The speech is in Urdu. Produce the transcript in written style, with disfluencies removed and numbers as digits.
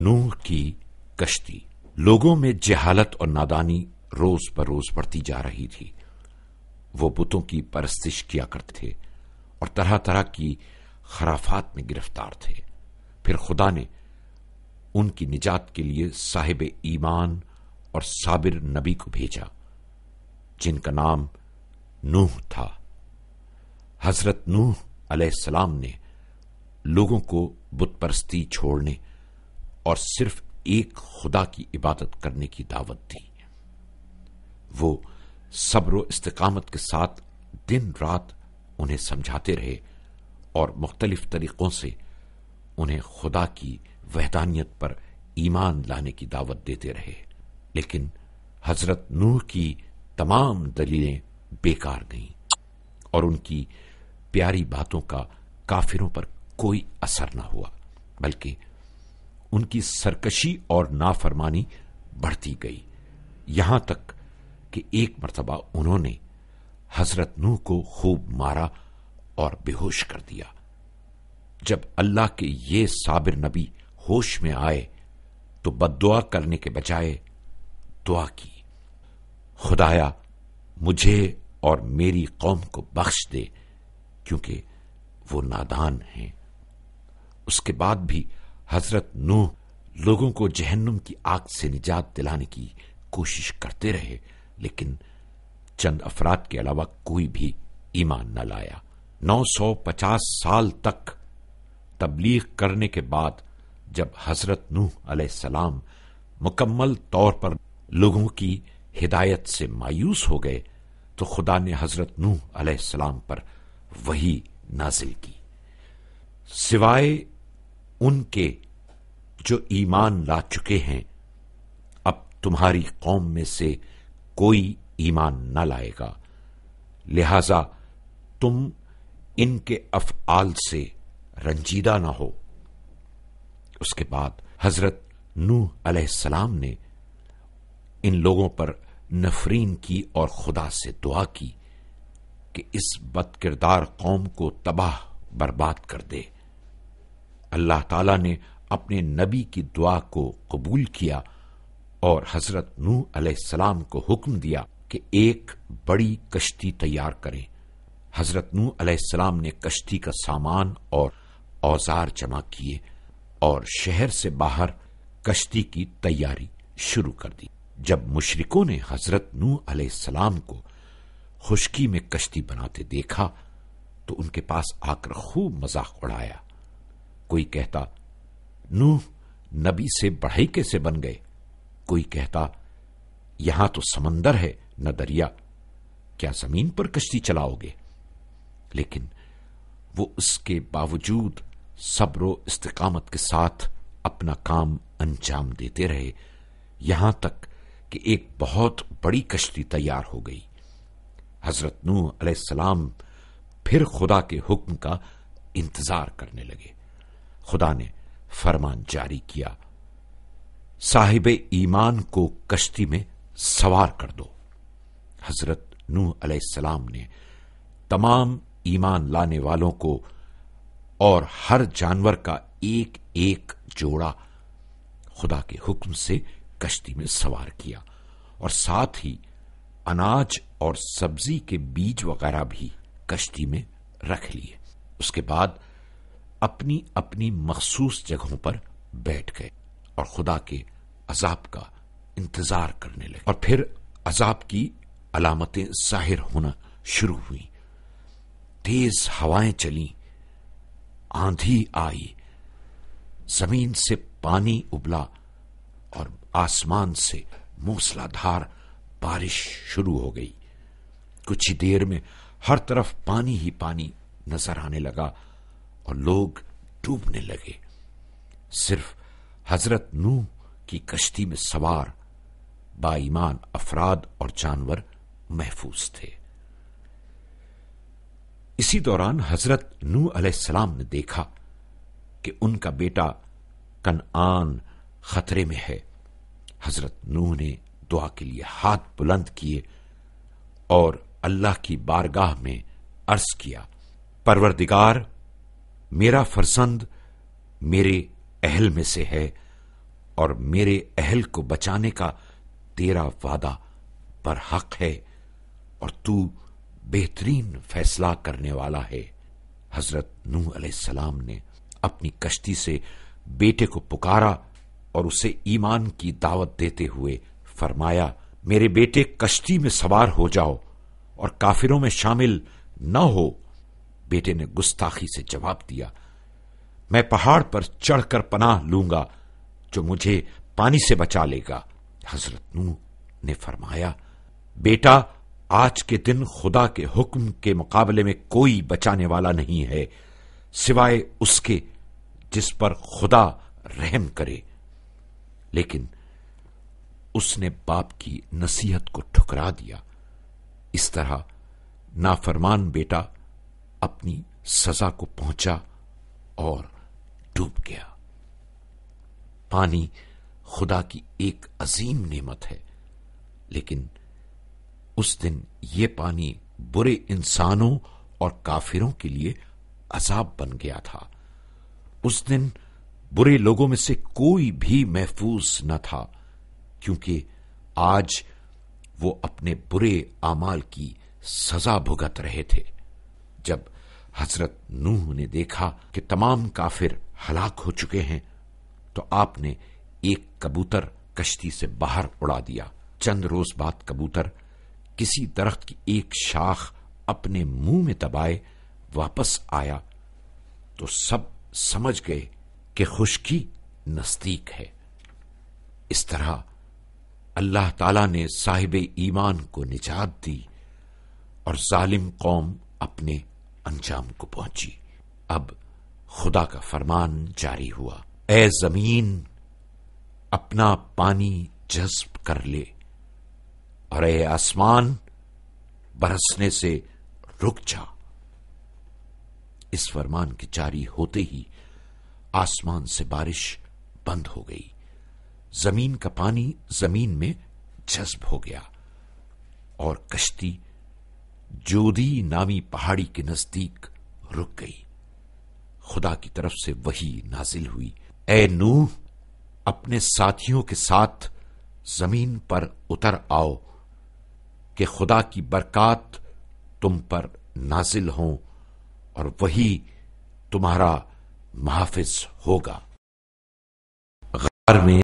نوح کی کشتی۔ لوگوں میں جہالت اور نادانی روز بروز بڑھتی جا رہی تھی۔ وہ بتوں کی پرستش کیا کرتے تھے اور طرح طرح کی خرافات میں گرفتار تھے۔ پھر خدا نے ان کی نجات کے لیے صاحب ایمان اور صابر نبی کو بھیجا جن کا نام نوح تھا۔ حضرت نوح علیہ السلام نے لوگوں کو بت پرستی چھوڑنے اور صرف ایک خدا کی عبادت کرنے کی دعوت دی۔ وہ صبر و استقامت کے ساتھ دن رات انہیں سمجھاتے رہے اور مختلف طریقوں سے انہیں خدا کی وحدانیت پر ایمان لانے کی دعوت دیتے رہے، لیکن حضرت نوح کی تمام دلیلیں بیکار گئیں اور ان کی پیاری باتوں کا کافروں پر کوئی اثر نہ ہوا، بلکہ ان کی سرکشی اور نافرمانی بڑھتی گئی، یہاں تک کہ ایک مرتبہ انہوں نے حضرت نوح کو خوب مارا اور بے ہوش کر دیا۔ جب اللہ کے یہ صابر نبی ہوش میں آئے تو بد دعا کرنے کے بجائے دعا کی، خدایا مجھے اور میری قوم کو بخش دے کیونکہ وہ نادان ہیں۔ اس کے بعد بھی حضرت نوح لوگوں کو جہنم کی آگ سے نجات دلانے کی کوشش کرتے رہے، لیکن چند افراد کے علاوہ کوئی بھی ایمان نہ لایا۔ 950 سال تک تبلیغ کرنے کے بعد جب حضرت نوح علیہ السلام مکمل طور پر لوگوں کی ہدایت سے مایوس ہو گئے تو خدا نے حضرت نوح علیہ السلام پر وحی نازل کی، سوائے ان کے جو ایمان لا چکے ہیں اب تمہاری قوم میں سے کوئی ایمان نہ لائے گا، لہذا تم ان کے افعال سے رنجیدہ نہ ہو۔ اس کے بعد حضرت نوح علیہ السلام نے ان لوگوں پر نفرین کی اور خدا سے دعا کی کہ اس بد کردار قوم کو تباہ برباد کر دے۔ اللہ تعالی نے اپنے نبی کی دعا کو قبول کیا اور حضرت نوح علیہ السلام کو حکم دیا کہ ایک بڑی کشتی تیار کریں۔ حضرت نوح علیہ السلام نے کشتی کا سامان اور اوزار جمع کیے اور شہر سے باہر کشتی کی تیاری شروع کر دی۔ جب مشرکوں نے حضرت نوح علیہ السلام کو خشکی میں کشتی بناتے دیکھا تو ان کے پاس آ کر خوب مذاق اڑایا۔ کوئی کہتا نوح نبی سے بڑھئی کیسے بن گئے، کوئی کہتا یہاں تو سمندر ہے نہ دریا، کیا زمین پر کشتی چلاؤ گے؟ لیکن وہ اس کے باوجود صبر و استقامت کے ساتھ اپنا کام انجام دیتے رہے، یہاں تک کہ ایک بہت بڑی کشتی تیار ہو گئی۔ حضرت نوح علیہ السلام پھر خدا کے حکم کا انتظار کرنے لگے۔ خدا نے فرمان جاری کیا، صاحب ایمان کو کشتی میں سوار کر دو۔ حضرت نوح علیہ السلام نے تمام ایمان لانے والوں کو اور ہر جانور کا ایک ایک جوڑا خدا کے حکم سے کشتی میں سوار کیا اور ساتھ ہی اناج اور سبزی کے بیج وغیرہ بھی کشتی میں رکھ لیے۔ اس کے بعد اپنی اپنی مخصوص جگہوں پر بیٹھ گئے اور خدا کے عذاب کا انتظار کرنے لگے۔ اور پھر عذاب کی علامتیں ظاہر ہونا شروع ہوئیں، تیز ہوائیں چلیں، آندھی آئی، زمین سے پانی ابلا اور آسمان سے موسلا دھار بارش شروع ہو گئی۔ کچھ ہی دیر میں ہر طرف پانی ہی پانی نظر آنے لگا اور لوگ ڈوبنے لگے، صرف حضرت نوح کی کشتی میں سوار با ایمان افراد اور جانور محفوظ تھے۔ اسی دوران حضرت نوح علیہ السلام نے دیکھا کہ ان کا بیٹا کنعان خطرے میں ہے۔ حضرت نوح نے دعا کے لیے ہاتھ بلند کیے اور اللہ کی بارگاہ میں عرض کیا، پروردگار، میرا فرزند میرے اہل میں سے ہے اور میرے اہل کو بچانے کا تیرا وعدہ برحق ہے اور تو بہترین فیصلہ کرنے والا ہے۔ حضرت نوح علیہ السلام نے اپنی کشتی سے بیٹے کو پکارا اور اسے ایمان کی دعوت دیتے ہوئے فرمایا، میرے بیٹے کشتی میں سوار ہو جاؤ اور کافروں میں شامل نہ ہو۔ بیٹے نے گستاخی سے جواب دیا، میں پہاڑ پر چڑھ کر پناہ لوں گا جو مجھے پانی سے بچا لے گا۔ حضرت نوح نے فرمایا، بیٹا آج کے دن خدا کے حکم کے مقابلے میں کوئی بچانے والا نہیں ہے سوائے اس کے جس پر خدا رحم کرے۔ لیکن اس نے باپ کی نصیحت کو ٹھکرا دیا۔ اس طرح نافرمان بیٹا اپنی سزا کو پہنچا اور ڈوب گیا۔ پانی خدا کی ایک عظیم نعمت ہے، لیکن اس دن یہ پانی برے انسانوں اور کافروں کے لیے عذاب بن گیا تھا۔ اس دن برے لوگوں میں سے کوئی بھی محفوظ نہ تھا، کیونکہ آج وہ اپنے برے اعمال کی سزا بھگت رہے تھے۔ جب حضرت نوح نے دیکھا کہ تمام کافر ہلاک ہو چکے ہیں تو آپ نے ایک کبوتر کشتی سے باہر اڑا دیا۔ چند روز بعد کبوتر کسی درخت کی ایک شاخ اپنے منہ میں دبائے واپس آیا تو سب سمجھ گئے کہ خشکی نزدیک ہے۔ اس طرح اللہ تعالی نے صاحب ایمان کو نجات دی اور ظالم قوم اپنے انجام کو پہنچی۔ اب خدا کا فرمان جاری ہوا، اے زمین اپنا پانی جذب کر لے، اور اے آسمان برسنے سے رک جا۔ اس فرمان کے جاری ہوتے ہی آسمان سے بارش بند ہو گئی، زمین کا پانی زمین میں جذب ہو گیا اور کشتی جودی نامی پہاڑی کے نزدیک رک گئی۔ خدا کی طرف سے وحی نازل ہوئی، اے نوح اپنے ساتھیوں کے ساتھ زمین پر اتر آؤ کہ خدا کی برکات تم پر نازل ہوں اور وہی تمہارا محافظ ہوگا۔ غار میں